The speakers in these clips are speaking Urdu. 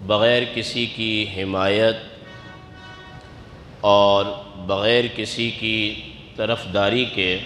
بغیر کسی کی حمایت اور بغیر کسی کی طرفداری کے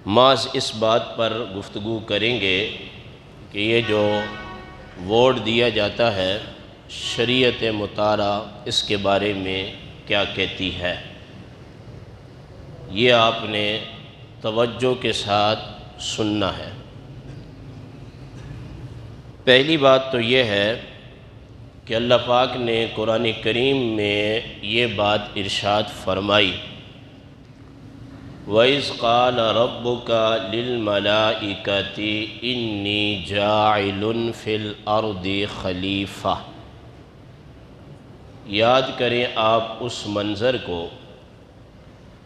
محض اس بات پر گفتگو کریں گے کہ یہ جو ووٹ دیا جاتا ہے شریعت مطالعہ اس کے بارے میں کیا کہتی ہے۔ یہ آپ نے توجہ کے ساتھ سننا ہے۔ پہلی بات تو یہ ہے کہ اللہ پاک نے قرآن کریم میں یہ بات ارشاد فرمائی، وَإِذْ قَالَ رَبُّكَ لِلْمَلَائِكَةِ إِنِّي جَاعِلٌ فِي الْأَرْضِ خلیفہ۔ یاد کریں آپ اس منظر کو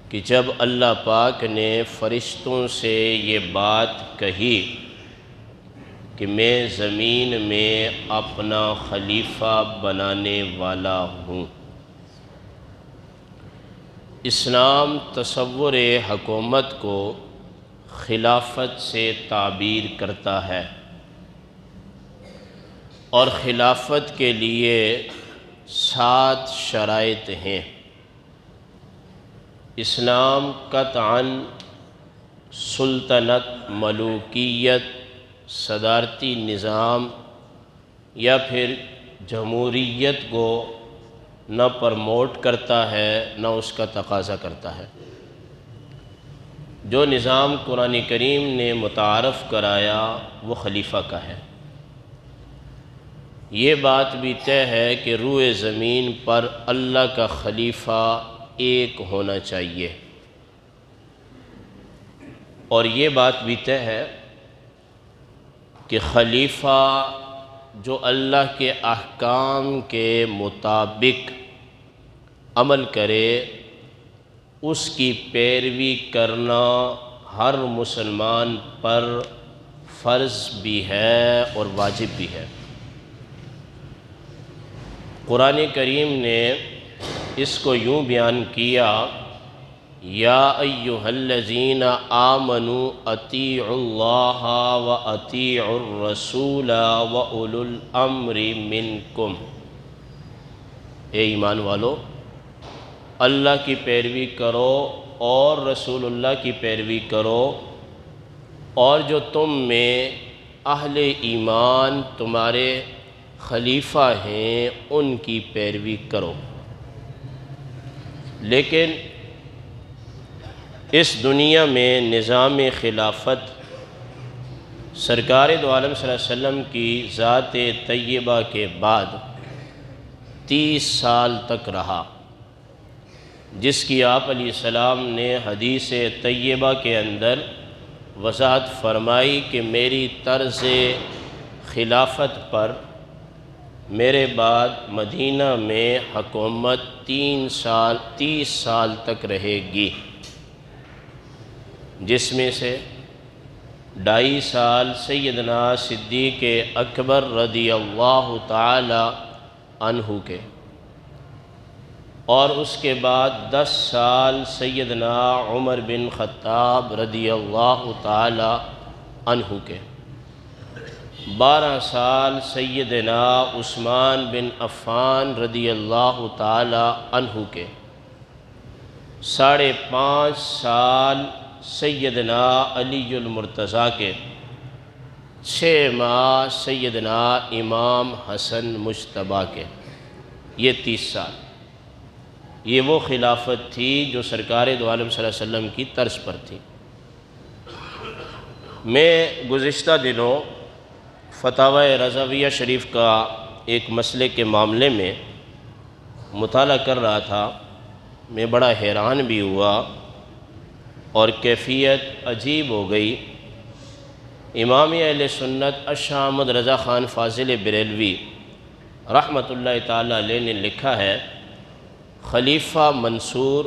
کہ جب اللہ پاک نے فرشتوں سے یہ بات کہی کہ میں زمین میں اپنا خلیفہ بنانے والا ہوں۔ اسلام تصور حکومت کو خلافت سے تعبیر کرتا ہے، اور خلافت کے لیے 7 شرائط ہیں۔ اسلام قطعاً سلطنت، ملوکیت، صدارتی نظام یا پھر جمہوریت کو نہ پرموٹ کرتا ہے نہ اس کا تقاضا کرتا ہے۔ جو نظام قرآن کریم نے متعارف کرایا وہ خلیفہ کا ہے۔ یہ بات بھی طے ہے کہ روئے زمین پر اللہ کا خلیفہ ایک ہونا چاہیے، اور یہ بات بھی طے ہے کہ خلیفہ جو اللہ کے احکام کے مطابق عمل کرے اس کی پیروی کرنا ہر مسلمان پر فرض بھی ہے اور واجب بھی ہے۔ قرآن کریم نے اس کو یوں بیان کیا، یا ایھا الذین آمنوا اطیعوا اللہ واطیعوا الرسول واولی الامر منکم۔ اے ایمان والو، اللہ کی پیروی کرو اور رسول اللہ کی پیروی کرو، اور جو تم میں اہل ایمان تمہارے خلیفہ ہیں ان کی پیروی کرو۔ لیکن اس دنیا میں نظام خلافت سرکار دو عالم صلی اللہ علیہ وسلم کی ذات طیبہ کے بعد 30 سال تک رہا، جس کی آپ علیہ السلام نے حدیث طیبہ کے اندر وضاحت فرمائی کہ میری طرز خلافت پر میرے بعد مدینہ میں حکومت 30 سال تک رہے گی، جس میں سے 2.5 سال سیدنا صدیق اکبر رضی اللہ تعالی عنہ کے، اور اس کے بعد 10 سال سیدنا عمر بن خطاب رضی اللہ تعالی عنہ کے، 12 سال سیدنا عثمان بن عفان رضی اللہ تعالی عنہ کے، 5.5 سال سیدنا علی المرتضیٰ کے، 6 ماہ سیدنا امام حسن مجتبیٰ کے۔ یہ 30 سال، یہ وہ خلافت تھی جو سرکار دو عالم صلی اللہ علیہ وسلم کی طرز پر تھی۔ میں گزشتہ دنوں فتاوی رضویہ شریف کا ایک مسئلے کے معاملے میں مطالعہ کر رہا تھا، میں بڑا حیران بھی ہوا اور کیفیت عجیب ہو گئی۔ امام اہل سنت اشاہ احمد رضا خان فاضل بریلوی رحمۃ اللہ تعالی علیہ نے لکھا ہے، خلیفہ منصور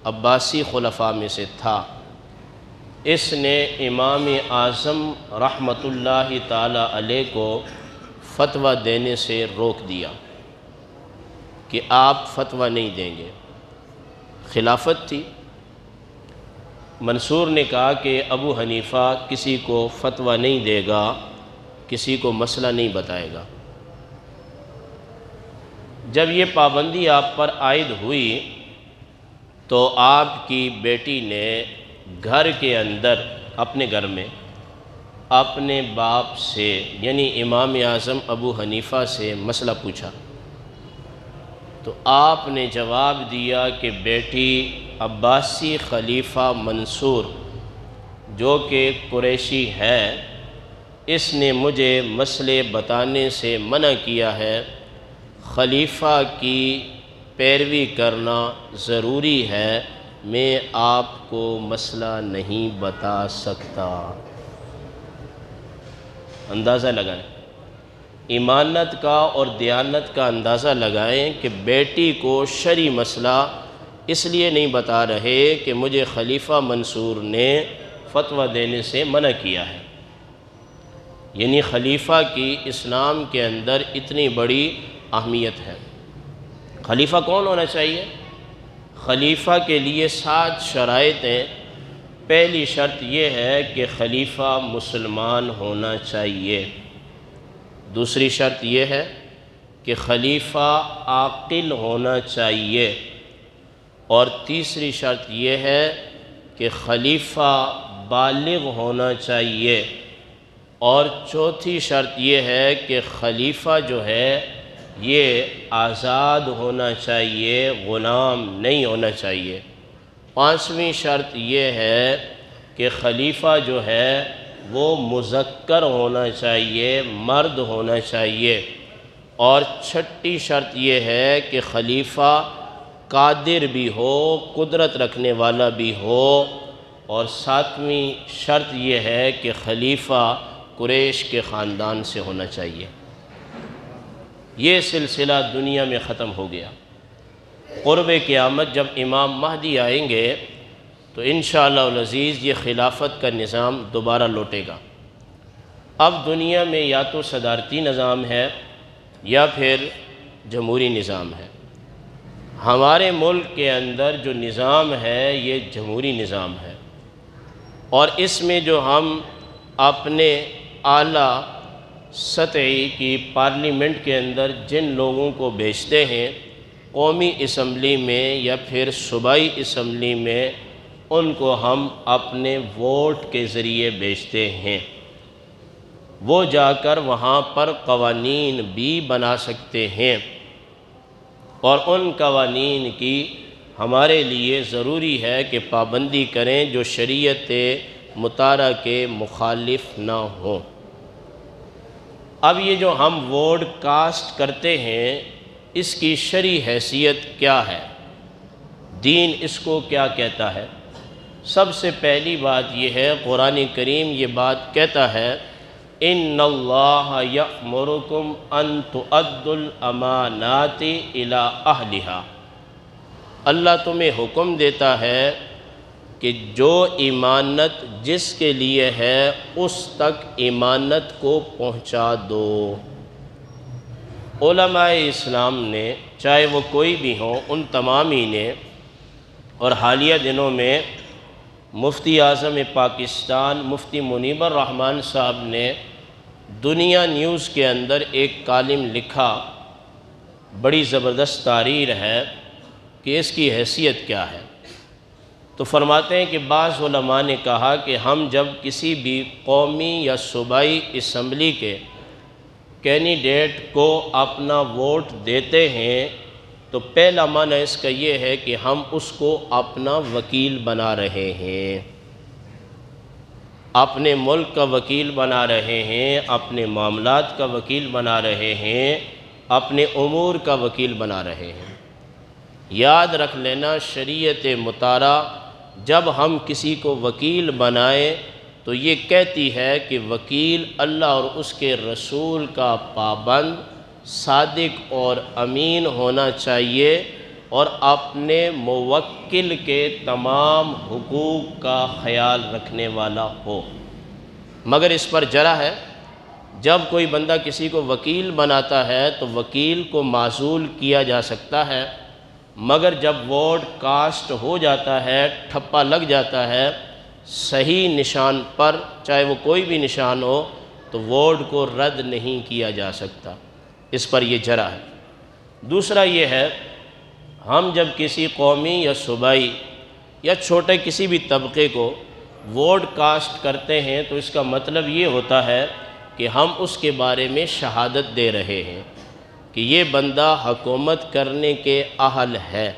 عباسی خلفاء میں سے تھا، اس نے امام اعظم رحمۃ اللہ تعالی علیہ کو فتویٰ دینے سے روک دیا کہ آپ فتویٰ نہیں دیں گے۔ خلافت تھی، منصور نے کہا کہ ابو حنیفہ کسی کو فتویٰ نہیں دے گا، کسی کو مسئلہ نہیں بتائے گا۔ جب یہ پابندی آپ پر عائد ہوئی تو آپ کی بیٹی نے گھر کے اندر اپنے گھر میں اپنے باپ سے یعنی امام اعظم ابو حنیفہ سے مسئلہ پوچھا، تو آپ نے جواب دیا کہ بیٹی، عباسی خلیفہ منصور جو کہ قریشی ہے، اس نے مجھے مسئلے بتانے سے منع کیا ہے، خلیفہ کی پیروی کرنا ضروری ہے، میں آپ کو مسئلہ نہیں بتا سکتا۔ اندازہ لگائیں، ایمانت کا اور دیانت کا اندازہ لگائیں کہ بیٹی کو شرعی مسئلہ اس لیے نہیں بتا رہے کہ مجھے خلیفہ منصور نے فتویٰ دینے سے منع کیا ہے۔ یعنی خلیفہ کی اسلام کے اندر اتنی بڑی اہمیت ہے۔ خلیفہ کون ہونا چاہیے؟ خلیفہ کے لیے 7 شرائط ہیں۔ پہلی شرط یہ ہے کہ خلیفہ مسلمان ہونا چاہیے۔ دوسری شرط یہ ہے کہ خلیفہ عاقل ہونا چاہیے، اور تیسری شرط یہ ہے کہ خلیفہ بالغ ہونا چاہیے، اور چوتھی شرط یہ ہے کہ خلیفہ جو ہے یہ آزاد ہونا چاہیے، غلام نہیں ہونا چاہیے۔ پانچویں شرط یہ ہے کہ خلیفہ جو ہے وہ مذکر ہونا چاہیے، مرد ہونا چاہیے، اور چھٹی شرط یہ ہے کہ خلیفہ قادر بھی ہو، قدرت رکھنے والا بھی ہو، اور ساتویں شرط یہ ہے کہ خلیفہ قریش کے خاندان سے ہونا چاہیے۔ یہ سلسلہ دنیا میں ختم ہو گیا۔ قرب قیامت جب امام مہدی آئیں گے تو انشاءاللہ العزیز یہ خلافت کا نظام دوبارہ لوٹے گا۔ اب دنیا میں یا تو صدارتی نظام ہے یا پھر جمہوری نظام ہے۔ ہمارے ملک کے اندر جو نظام ہے یہ جمہوری نظام ہے، اور اس میں جو ہم اپنے اعلیٰ سطحی کی پارلیمنٹ کے اندر جن لوگوں کو بھیجتے ہیں، قومی اسمبلی میں یا پھر صوبائی اسمبلی میں، ان کو ہم اپنے ووٹ کے ذریعے بھیجتے ہیں۔ وہ جا کر وہاں پر قوانین بھی بنا سکتے ہیں، اور ان قوانین کی ہمارے لیے ضروری ہے کہ پابندی کریں جو شریعت مطالعہ کے مخالف نہ ہوں۔ اب یہ جو ہم ووٹ کاسٹ کرتے ہیں، اس کی شرعی حیثیت کیا ہے؟ دین اس کو کیا کہتا ہے؟ سب سے پہلی بات یہ ہے، قرآن کریم یہ بات کہتا ہے، ان اللہ یأمرکم ان تؤدوا الامانات الی اہلہا۔ اللہ تمہیں حکم دیتا ہے کہ جو امانت جس کے لیے ہے اس تک امانت کو پہنچا دو۔ علماء اسلام نے، چاہے وہ کوئی بھی ہوں، ان تمام ہی نے، اور حالیہ دنوں میں مفتی اعظم پاکستان مفتی منیب الرحمن صاحب نے دنیا نیوز کے اندر ایک کالم لکھا، بڑی زبردست تحریر ہے کہ اس کی حیثیت کیا ہے۔ تو فرماتے ہیں کہ بعض علماء نے کہا کہ ہم جب کسی بھی قومی یا صوبائی اسمبلی کے کینڈیڈیٹ کو اپنا ووٹ دیتے ہیں تو پہلا معنی اس کا یہ ہے کہ ہم اس کو اپنا وکیل بنا رہے ہیں، اپنے ملک کا وکیل بنا رہے ہیں، اپنے معاملات کا وکیل بنا رہے ہیں، اپنے امور کا وکیل بنا رہے ہیں۔ یاد رکھ لینا، شریعت مطالعہ جب ہم کسی کو وکیل بنائیں تو یہ کہتی ہے کہ وکیل اللہ اور اس کے رسول کا پابند، صادق اور امین ہونا چاہیے، اور اپنے موکل کے تمام حقوق کا خیال رکھنے والا ہو۔ مگر اس پر جرح ہے، جب کوئی بندہ کسی کو وکیل بناتا ہے تو وکیل کو معزول کیا جا سکتا ہے، مگر جب ووٹ کاسٹ ہو جاتا ہے، ٹھپا لگ جاتا ہے صحیح نشان پر، چاہے وہ کوئی بھی نشان ہو، تو ووٹ کو رد نہیں کیا جا سکتا۔ اس پر یہ جرح ہے۔ دوسرا یہ ہے، ہم جب کسی قومی یا صوبائی یا چھوٹے کسی بھی طبقے کو ووٹ کاسٹ کرتے ہیں تو اس کا مطلب یہ ہوتا ہے کہ ہم اس کے بارے میں شہادت دے رہے ہیں کہ یہ بندہ حکومت کرنے کے اہل ہے۔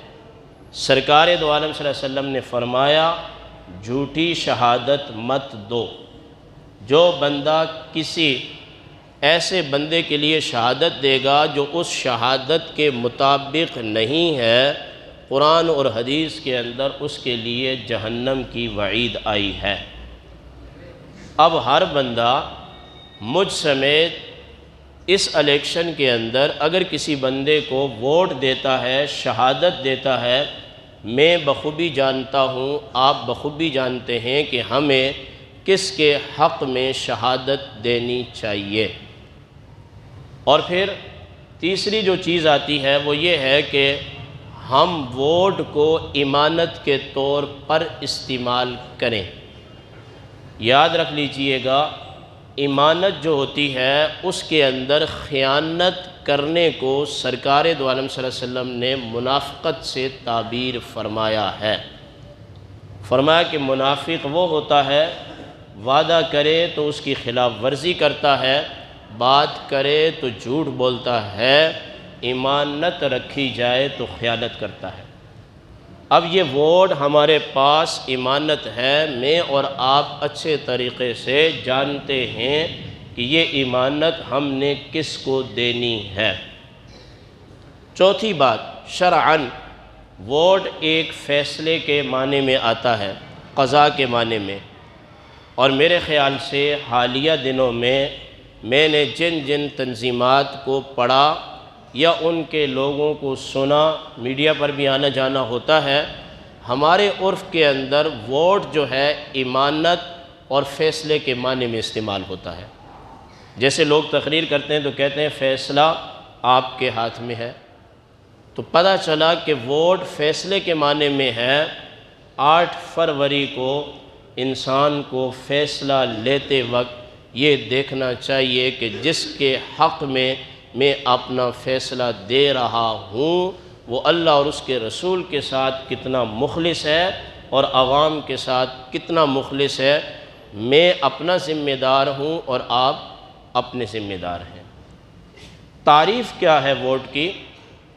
سرکار دو عالم صلی اللہ علیہ وسلم نے فرمایا جھوٹی شہادت مت دو۔ جو بندہ کسی ایسے بندے کے لیے شہادت دے گا جو اس شہادت کے مطابق نہیں ہے، قرآن اور حدیث کے اندر اس کے لیے جہنم کی وعید آئی ہے۔ اب ہر بندہ مجھ سمیت اس الیکشن کے اندر اگر کسی بندے کو ووٹ دیتا ہے، شہادت دیتا ہے، میں بخوبی جانتا ہوں، آپ بخوبی جانتے ہیں کہ ہمیں کس کے حق میں شہادت دینی چاہیے۔ اور پھر تیسری جو چیز آتی ہے وہ یہ ہے کہ ہم ووٹ کو امانت کے طور پر استعمال کریں۔ یاد رکھ لیجئے گا، امانت جو ہوتی ہے اس کے اندر خیانت کرنے کو سرکار دو عالم صلی اللہ علیہ وسلم نے منافقت سے تعبیر فرمایا ہے۔ فرمایا کہ منافق وہ ہوتا ہے وعدہ کرے تو اس کی خلاف ورزی کرتا ہے، بات کرے تو جھوٹ بولتا ہے، امانت رکھی جائے تو خیانت کرتا ہے۔ اب یہ ووٹ ہمارے پاس امانت ہے، میں اور آپ اچھے طریقے سے جانتے ہیں کہ یہ امانت ہم نے کس کو دینی ہے۔ چوتھی بات، شرعاً ووٹ ایک فیصلے کے معنی میں آتا ہے، قضاء کے معنی میں، اور میرے خیال سے حالیہ دنوں میں نے جن جن تنظیمات کو پڑھا یا ان کے لوگوں کو سنا، میڈیا پر بھی آنا جانا ہوتا ہے، ہمارے عرف کے اندر ووٹ جو ہے امانت اور فیصلے کے معنی میں استعمال ہوتا ہے۔ جیسے لوگ تقریر کرتے ہیں تو کہتے ہیں فیصلہ آپ کے ہاتھ میں ہے، تو پتہ چلا کہ ووٹ فیصلے کے معنی میں ہے۔ 8 فروری کو انسان کو فیصلہ لیتے وقت یہ دیکھنا چاہیے کہ جس کے حق میں اپنا فیصلہ دے رہا ہوں وہ اللہ اور اس کے رسول کے ساتھ کتنا مخلص ہے اور عوام کے ساتھ کتنا مخلص ہے۔ میں اپنا ذمہ دار ہوں اور آپ اپنے ذمہ دار ہیں۔ تعریف کیا ہے ووٹ کی؟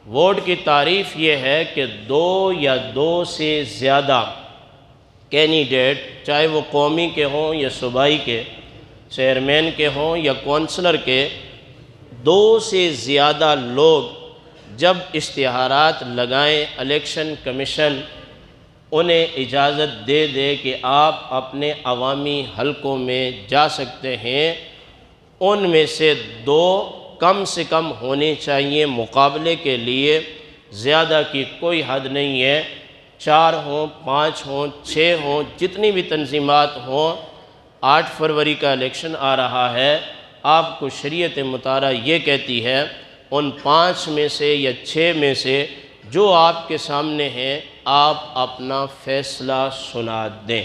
ووٹ کی تعریف یہ ہے کہ 2 یا 2 سے زیادہ کینڈیڈیٹ، چاہے وہ قومی کے ہوں یا صوبائی کے، چیئرمین کے ہوں یا کونسلر کے، 2 سے زیادہ لوگ جب اشتہارات لگائیں، الیکشن کمیشن انہیں اجازت دے دے کہ آپ اپنے عوامی حلقوں میں جا سکتے ہیں، ان میں سے 2 کم سے کم ہونے چاہیے مقابلے کے لیے، زیادہ کی کوئی حد نہیں ہے۔ 4 ہوں، 5 ہوں، 6 ہوں، جتنی بھی تنظیمات ہوں۔ 8 فروری کا الیکشن آ رہا ہے، آپ کو شریعت مطالعہ یہ کہتی ہے ان 5 میں سے یا 6 میں سے جو آپ کے سامنے ہیں آپ اپنا فیصلہ سنا دیں۔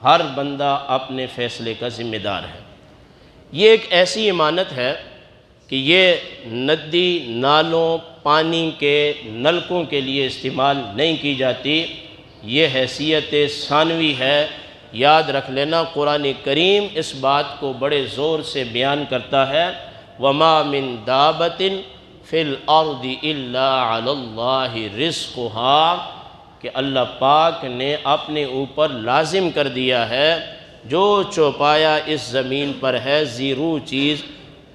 ہر بندہ اپنے فیصلے کا ذمہ دار ہے۔ یہ ایک ایسی امانت ہے کہ یہ ندی نالوں پانی کے نلکوں کے لیے استعمال نہیں کی جاتی، یہ حیثیت ثانوی ہے۔ یاد رکھ لینا، قرآن کریم اس بات کو بڑے زور سے بیان کرتا ہے، وَمَا مِن دَابَةٍ فِي الْأَرْضِ إِلَّا عَلَى اللَّهِ رِزْقُهَا، کہ اللہ پاک نے اپنے اوپر لازم کر دیا ہے جو چوپایا اس زمین پر ہے زیرو چیز،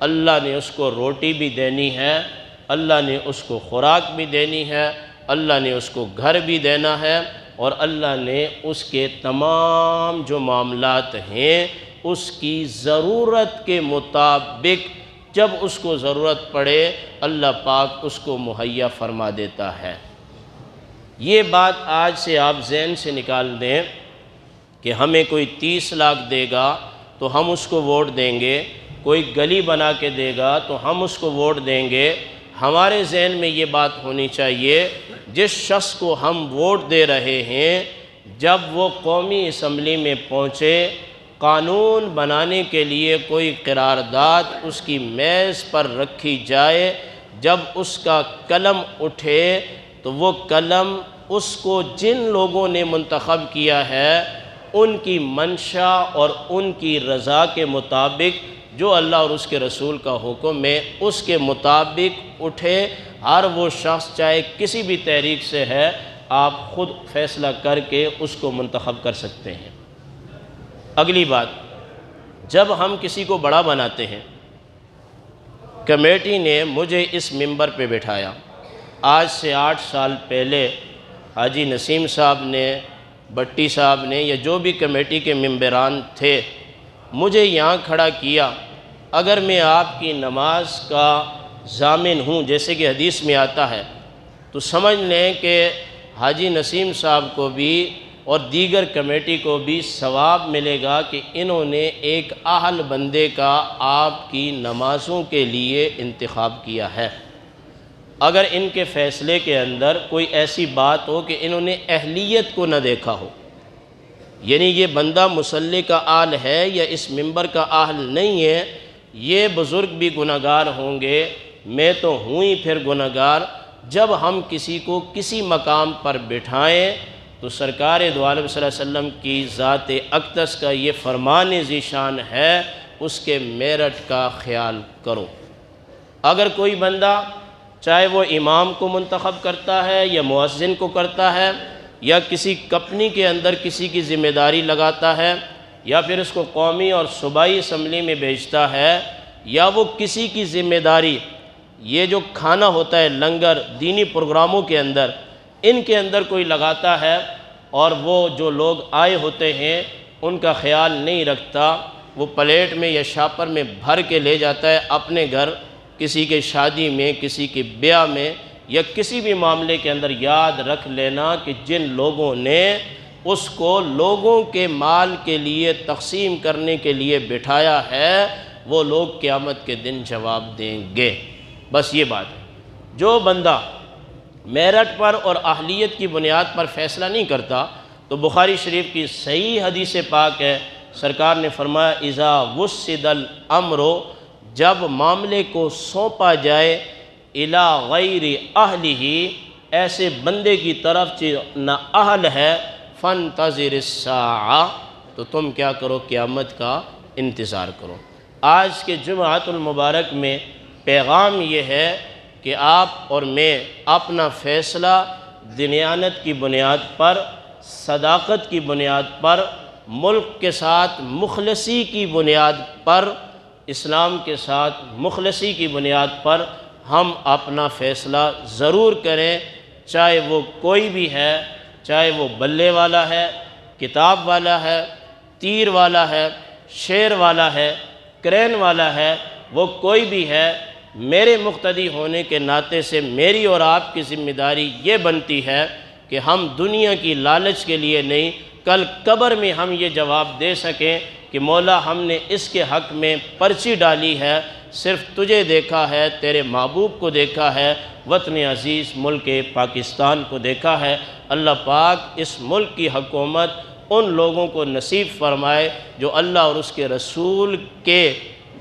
اللہ نے اس کو روٹی بھی دینی ہے، اللہ نے اس کو خوراک بھی دینی ہے، اللہ نے اس کو گھر بھی دینا ہے، اور اللہ نے اس کے تمام جو معاملات ہیں اس کی ضرورت کے مطابق جب اس کو ضرورت پڑے اللہ پاک اس کو مہیا فرما دیتا ہے۔ یہ بات آج سے آپ ذہن سے نکال دیں کہ ہمیں کوئی 30 لاکھ دے گا تو ہم اس کو ووٹ دیں گے، کوئی گلی بنا کے دے گا تو ہم اس کو ووٹ دیں گے۔ ہمارے ذہن میں یہ بات ہونی چاہیے جس شخص کو ہم ووٹ دے رہے ہیں جب وہ قومی اسمبلی میں پہنچے، قانون بنانے کے لیے کوئی قرارداد اس کی میز پر رکھی جائے، جب اس کا قلم اٹھے تو وہ قلم اس کو جن لوگوں نے منتخب کیا ہے ان کی منشا اور ان کی رضا کے مطابق جو اللہ اور اس کے رسول کا حکم ہے اس کے مطابق اٹھے۔ ہر وہ شخص چاہے کسی بھی تحریک سے ہے، آپ خود فیصلہ کر کے اس کو منتخب کر سکتے ہیں۔ اگلی بات، جب ہم کسی کو بڑا بناتے ہیں، کمیٹی نے مجھے اس ممبر پہ بٹھایا، آج سے 8 سال پہلے حاجی نسیم صاحب نے، بٹی صاحب نے، یا جو بھی کمیٹی کے ممبران تھے، مجھے یہاں کھڑا کیا۔ اگر میں آپ کی نماز کا ضامن ہوں، جیسے کہ حدیث میں آتا ہے، تو سمجھ لیں کہ حاجی نسیم صاحب کو بھی اور دیگر کمیٹی کو بھی ثواب ملے گا کہ انہوں نے ایک اہل بندے کا آپ کی نمازوں کے لیے انتخاب کیا ہے۔ اگر ان کے فیصلے کے اندر کوئی ایسی بات ہو کہ انہوں نے اہلیت کو نہ دیکھا ہو، یعنی یہ بندہ مصلی کا اہل ہے یا اس ممبر کا اہل نہیں ہے، یہ بزرگ بھی گناہگار ہوں گے، میں تو ہوں ہی پھر گناہگار۔ جب ہم کسی کو کسی مقام پر بٹھائیں تو سرکار دو عالم صلی اللہ علیہ وسلم کی ذات اقدس کا یہ فرمان ذیشان ہے، اس کے میرٹ کا خیال کرو۔ اگر کوئی بندہ چاہے وہ امام کو منتخب کرتا ہے یا مؤذن کو کرتا ہے یا کسی کمپنی کے اندر کسی کی ذمہ داری لگاتا ہے یا پھر اس کو قومی اور صوبائی اسمبلی میں بھیجتا ہے یا وہ کسی کی ذمہ داری، یہ جو کھانا ہوتا ہے لنگر دینی پروگراموں کے اندر، ان کے اندر کوئی لگاتا ہے اور وہ جو لوگ آئے ہوتے ہیں ان کا خیال نہیں رکھتا، وہ پلیٹ میں یا شاپر میں بھر کے لے جاتا ہے اپنے گھر، کسی کے شادی میں، کسی کے بیاہ میں یا کسی بھی معاملے کے اندر، یاد رکھ لینا کہ جن لوگوں نے اس کو لوگوں کے مال کے لیے تقسیم کرنے کے لیے بٹھایا ہے وہ لوگ قیامت کے دن جواب دیں گے۔ بس یہ بات ہے۔ جو بندہ میرٹ پر اور اہلیت کی بنیاد پر فیصلہ نہیں کرتا، تو بخاری شریف کی صحیح حدیث پاک ہے، سرکار نے فرمایا اذا وسد الامر، جب معاملے کو سونپا جائے الی غیر اہلہ، ایسے بندے کی طرف جو نہ اہل ہے، فانتظر الساعہ، تو تم کیا کرو؟ قیامت کا انتظار کرو۔ آج کے جمعۃ المبارک میں پیغام یہ ہے کہ آپ اور میں اپنا فیصلہ دیانت کی بنیاد پر، صداقت کی بنیاد پر، ملک کے ساتھ مخلصی کی بنیاد پر، اسلام کے ساتھ مخلصی کی بنیاد پر ہم اپنا فیصلہ ضرور کریں، چاہے وہ کوئی بھی ہے، چاہے وہ بلے والا ہے، کتاب والا ہے، تیر والا ہے، شیر والا ہے، کرین والا ہے، وہ کوئی بھی ہے۔ میرے مقتدی ہونے کے ناطے سے میری اور آپ کی ذمہ داری یہ بنتی ہے کہ ہم دنیا کی لالچ کے لیے نہیں، کل قبر میں ہم یہ جواب دے سکیں کہ مولا ہم نے اس کے حق میں پرچی ڈالی ہے، صرف تجھے دیکھا ہے، تیرے محبوب کو دیکھا ہے، وطن عزیز ملک پاکستان کو دیکھا ہے۔ اللہ پاک اس ملک کی حکومت ان لوگوں کو نصیب فرمائے جو اللہ اور اس کے رسول کے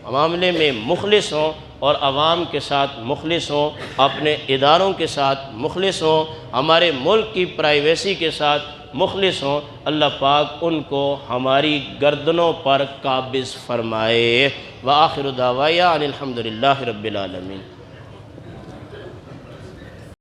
معاملے میں مخلص ہوں اور عوام کے ساتھ مخلص ہوں، اپنے اداروں کے ساتھ مخلص ہوں، ہمارے ملک کی پرائیویسی کے ساتھ مخلص ہوں۔ اللہ پاک ان کو ہماری گردنوں پر قابض فرمائے۔ وآخر دعوایا ان الحمدللہ رب العالمین۔